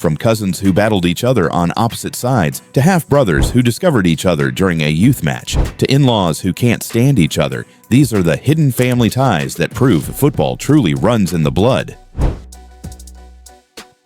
From cousins who battled each other on opposite sides, to half-brothers who discovered each other during a youth match, to in-laws who can't stand each other, these are the hidden family ties that prove football truly runs in the blood.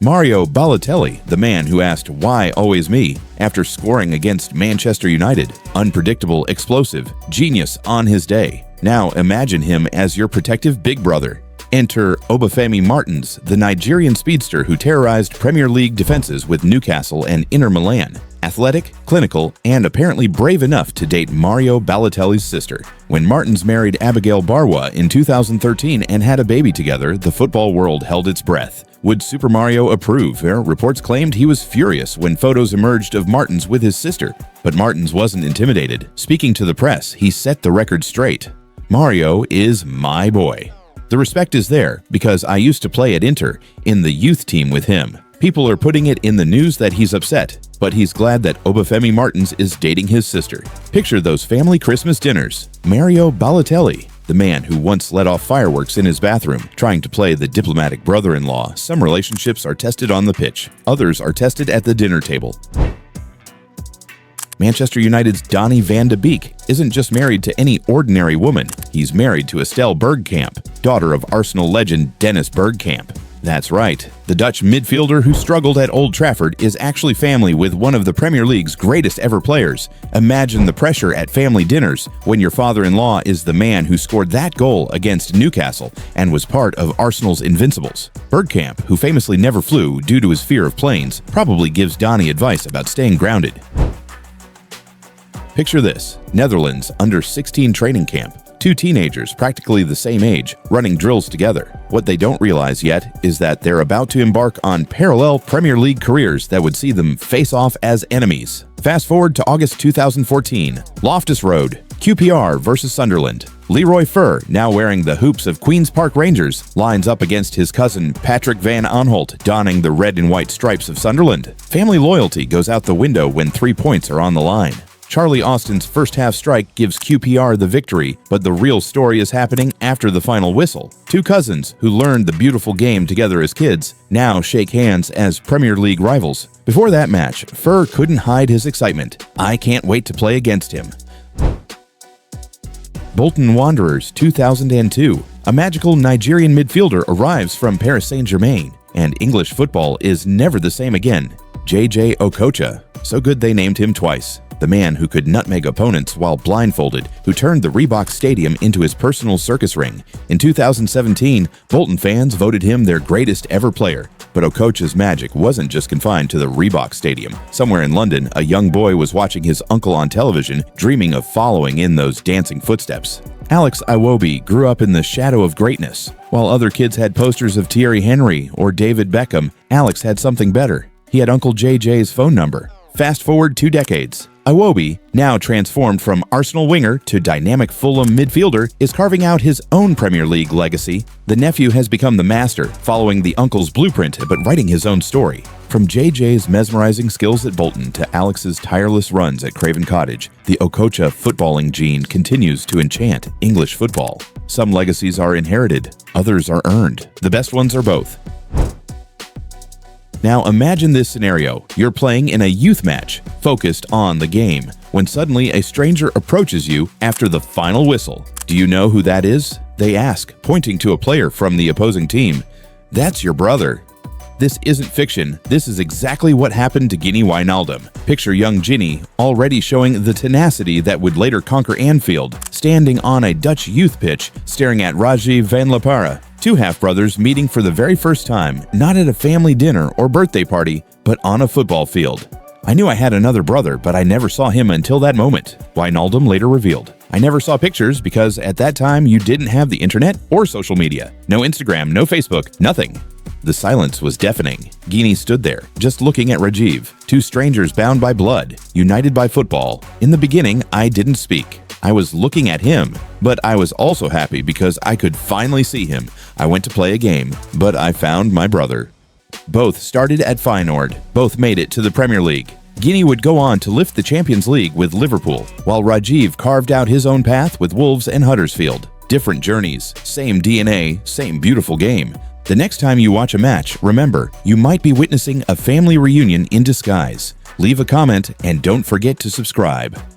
Mario Balotelli, the man who asked "Why always me?" after scoring against Manchester United. Unpredictable, explosive, genius on his day. Now imagine him as your protective big brother. Enter Obafemi Martins, the Nigerian speedster who terrorized Premier League defenses with Newcastle and Inter Milan. Athletic, clinical, and apparently brave enough to date Mario Balotelli's sister. When Martins married Abigail Barwa in 2013 and had a baby together, the football world held its breath. Would Super Mario approve? Reports claimed he was furious when photos emerged of Martins with his sister. But Martins wasn't intimidated. Speaking to the press, he set the record straight. "Mario is my boy. The respect is there because I used to play at Inter in the youth team with him. People are putting it in the news that he's upset, but he's glad that Obafemi Martins is dating his sister." Picture those family Christmas dinners. Mario Balotelli, the man who once let off fireworks in his bathroom, trying to play the diplomatic brother-in-law. Some relationships are tested on the pitch. Others are tested at the dinner table. Manchester United's Donny van de Beek isn't just married to any ordinary woman. He's married to Estelle Bergkamp, daughter of Arsenal legend Dennis Bergkamp. That's right, the Dutch midfielder who struggled at Old Trafford is actually family with one of the Premier League's greatest ever players. Imagine the pressure at family dinners when your father-in-law is the man who scored that goal against Newcastle and was part of Arsenal's Invincibles. Bergkamp, who famously never flew due to his fear of planes, probably gives Donny advice about staying grounded. Picture this: Netherlands under-16 training camp. Two teenagers, practically the same age, running drills together. What they don't realize yet is that they're about to embark on parallel Premier League careers that would see them face off as enemies. Fast forward to August 2014. Loftus Road, QPR versus Sunderland. Leroy, now wearing the hoops of Queen's Park Rangers, lines up against his cousin Patrick van Aanholt, donning the red and white stripes of Sunderland. Family loyalty goes out the window when 3 points are on the line. Charlie Austin's first-half strike gives QPR the victory, but the real story is happening after the final whistle. Two cousins who learned the beautiful game together as kids now shake hands as Premier League rivals. Before that match, Fur couldn't hide his excitement. "I can't wait to play against him." Bolton Wanderers 2002. A magical Nigerian midfielder arrives from Paris Saint-Germain, and English football is never the same again. JJ Okocha. So good they named him twice. The man who could nutmeg opponents while blindfolded, who turned the Reebok Stadium into his personal circus ring. In 2017, Bolton fans voted him their greatest ever player. But Okocha's magic wasn't just confined to the Reebok Stadium. Somewhere in London, a young boy was watching his uncle on television, dreaming of following in those dancing footsteps. Alex Iwobi grew up in the shadow of greatness. While other kids had posters of Thierry Henry or David Beckham, Alex had something better. He had Uncle JJ's phone number. Fast forward 2 decades. Iwobi, now transformed from Arsenal winger to dynamic Fulham midfielder, is carving out his own Premier League legacy. The nephew has become the master, following the uncle's blueprint but writing his own story. From JJ's mesmerizing skills at Bolton to Alex's tireless runs at Craven Cottage, the Okocha footballing gene continues to enchant English football. Some legacies are inherited, others are earned. The best ones are both. Now imagine this scenario. You're playing in a youth match, focused on the game, when suddenly a stranger approaches you after the final whistle. "Do you know who that is?" they ask, pointing to a player from the opposing team. "That's your brother." This isn't fiction. This is exactly what happened to Wijnaldum. Picture young Ginny, already showing the tenacity that would later conquer Anfield, standing on a Dutch youth pitch, staring at Rajiv van Parra. Two half-brothers meeting for the very first time, not at a family dinner or birthday party, but on a football field. "I knew I had another brother, but I never saw him until that moment," Wijnaldum later revealed. "I never saw pictures because at that time you didn't have the internet or social media. No Instagram, no Facebook, nothing." The silence was deafening. Guinea stood there, just looking at Rajiv. Two strangers bound by blood, united by football. "In the beginning, I didn't speak. I was looking at him, but I was also happy because I could finally see him. I went to play a game, but I found my brother." Both started at Feyenoord. Both made it to the Premier League. Guinea would go on to lift the Champions League with Liverpool, while Rajiv carved out his own path with Wolves and Huddersfield. Different journeys, same DNA, same beautiful game. The next time you watch a match, remember, you might be witnessing a family reunion in disguise. Leave a comment and don't forget to subscribe.